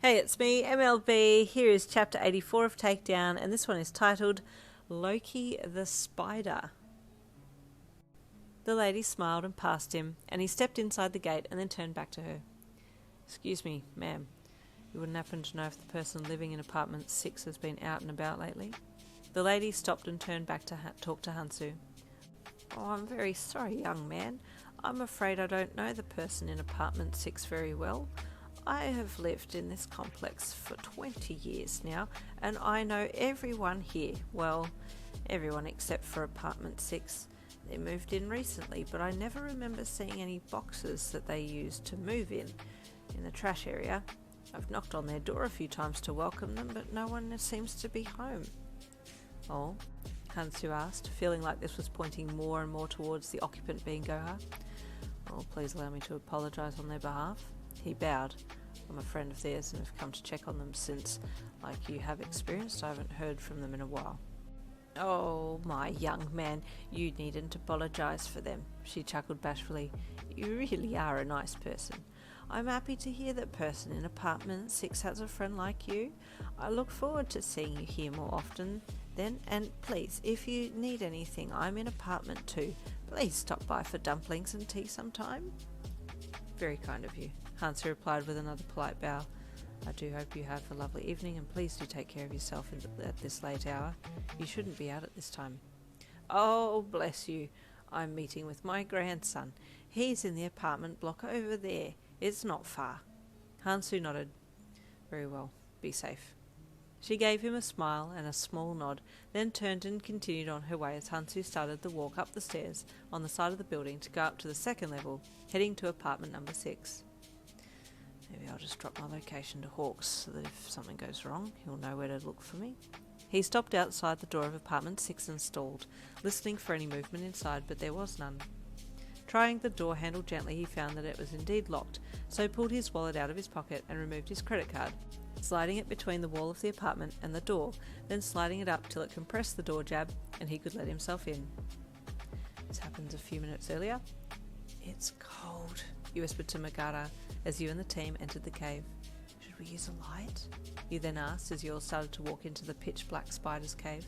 Hey, it's me, MLB. Here is chapter 84 of Takedown, and this one is titled Loki the Spider. The lady smiled and passed him, and he stepped inside the gate and then turned back to her. Excuse me, ma'am. You wouldn't happen to know if the person living in apartment 6 has been out and about lately? The lady stopped and turned back to talk to Hansu. Oh, I'm very sorry, young man. I'm afraid I don't know the person in apartment 6 very well. I have lived in this complex for 20 years now, and I know everyone here. Well, everyone except for apartment 6. They moved in recently, but I never remember seeing any boxes that they used to move in the trash area. I've knocked on their door a few times to welcome them, but no one seems to be home. Oh, Hansu asked, feeling like this was pointing more and more towards the occupant being Goha. Oh, please allow me to apologise on their behalf. He bowed. I'm a friend of theirs and have come to check on them since, like you have experienced, I haven't heard from them in a while. Oh, my young man, you needn't apologise for them, she chuckled bashfully. You really are a nice person. I'm happy to hear that person in apartment 6 has a friend like you. I look forward to seeing you here more often then, and please, if you need anything, I'm in apartment 2. Please stop by for dumplings and tea sometime. Very kind of you, Hansu replied with another polite bow. I do hope you have a lovely evening, and please do take care of yourself at this late hour. You shouldn't be out at this time. Oh, bless you. I'm meeting with my grandson. He's in the apartment block over there. It's not far. Hansu nodded. Very well. Be safe. She gave him a smile and a small nod, then turned and continued on her way as Hansu started the walk up the stairs on the side of the building to go up to the second level, heading to apartment number 6. Maybe I'll just drop my location to Hawks so that if something goes wrong, he'll know where to look for me. He stopped outside the door of apartment 6 and stalled, listening for any movement inside, but there was none. Trying the door handle gently, he found that it was indeed locked, so pulled his wallet out of his pocket and removed his credit card, sliding it between the wall of the apartment and the door, then sliding it up till it compressed the door jab and he could let himself in. This happened a few minutes earlier. It's cold, he whispered to Magata as you and the team entered the cave. Should we use a light? You then asked as you all started to walk into the pitch-black spider's cave.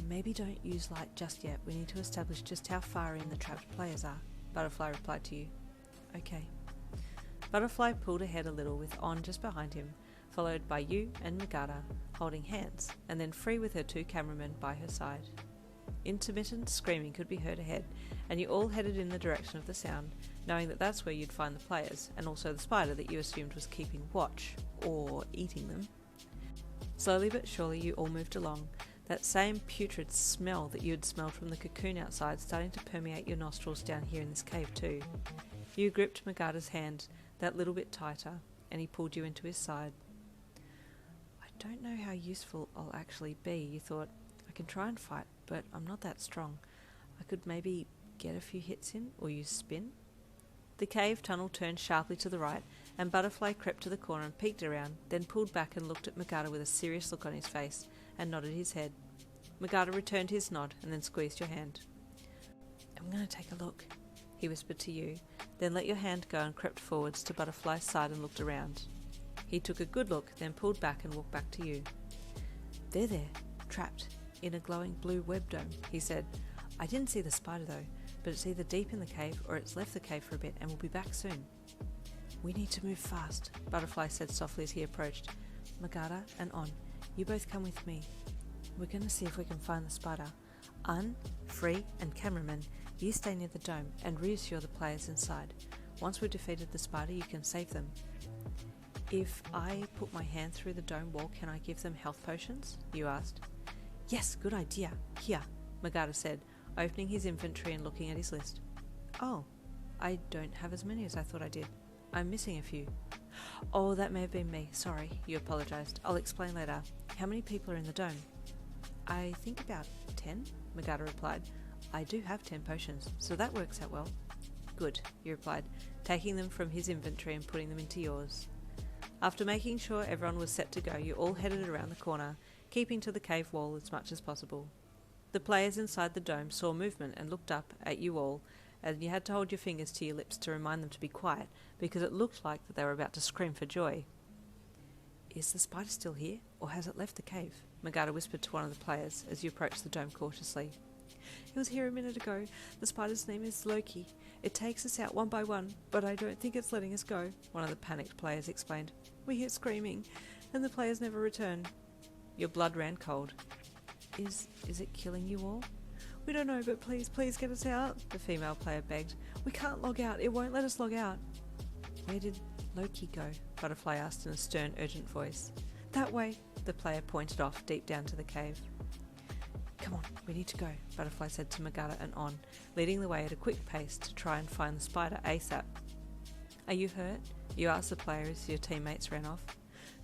Maybe don't use light just yet. We need to establish just how far in the trapped players are, Butterfly replied to you. Okay. Butterfly pulled ahead a little with On just behind him, followed by you and Magata, holding hands, and then Free with her 2 cameramen by her side. Intermittent screaming could be heard ahead, and you all headed in the direction of the sound, knowing that that's where you'd find the players, and also the spider that you assumed was keeping watch, or eating them. Slowly but surely you all moved along, that same putrid smell that you had smelled from the cocoon outside starting to permeate your nostrils down here in this cave too. You gripped Magata's hand that little bit tighter, and he pulled you into his side. I don't know how useful I'll actually be, you thought. I can try and fight, but I'm not that strong. I could maybe get a few hits in, or use spin. The cave tunnel turned sharply to the right, and Butterfly crept to the corner and peeked around, then pulled back and looked at Magata with a serious look on his face, and nodded his head. Magata returned his nod, and then squeezed your hand. I'm going to take a look, he whispered to you, then let your hand go and crept forwards to Butterfly's side and looked around. He took a good look, then pulled back and walked back to you. They're there, trapped, in a glowing blue web dome, he said. I didn't see the spider though, but it's either deep in the cave or it's left the cave for a bit and will be back soon. We need to move fast, Butterfly said softly as he approached. Magata and On, you both come with me. We're going to see if we can find the spider. Un, Free and cameraman, you stay near the dome and reassure the players inside. Once we've defeated the spider, you can save them. If I put my hand through the dome wall, can I give them health potions? You asked. Yes, good idea. Here, Magata said, opening his inventory and looking at his list. Oh, I don't have as many as I thought I did. I'm missing a few. Oh, that may have been me. Sorry, you apologised. I'll explain later. How many people are in the dome? I think about 10, Magata replied. I do have 10 potions, so that works out well. Good, you replied, taking them from his inventory and putting them into yours. After making sure everyone was set to go, you all headed around the corner, keeping to the cave wall as much as possible. The players inside the dome saw movement and looked up at you all, and you had to hold your fingers to your lips to remind them to be quiet, because it looked like that they were about to scream for joy. Is the spider still here, or has it left the cave? Magata whispered to one of the players as you approached the dome cautiously. It was here a minute ago. The spider's name is Loki. It takes us out one by one, but I don't think it's letting us go, one of the panicked players explained. We hear screaming, and the players never return. Your blood ran cold. Is it killing you all? We don't know, but please get us out, the female player begged. We can't log out. It won't let us log out. Where did Loki go? Butterfly asked in a stern, urgent voice. That way, the player pointed off deep down to the cave. Come on, we need to go, Butterfly said to Magata and On, leading the way at a quick pace to try and find the spider ASAP. Are you hurt? You asked the player as your teammates ran off.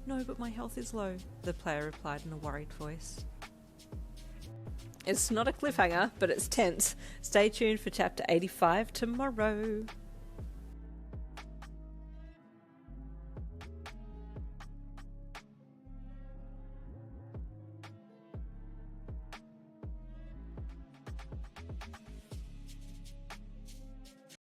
No, but my health is low, the player replied in a worried voice. It's not a cliffhanger, but it's tense. Stay tuned for chapter 85 tomorrow.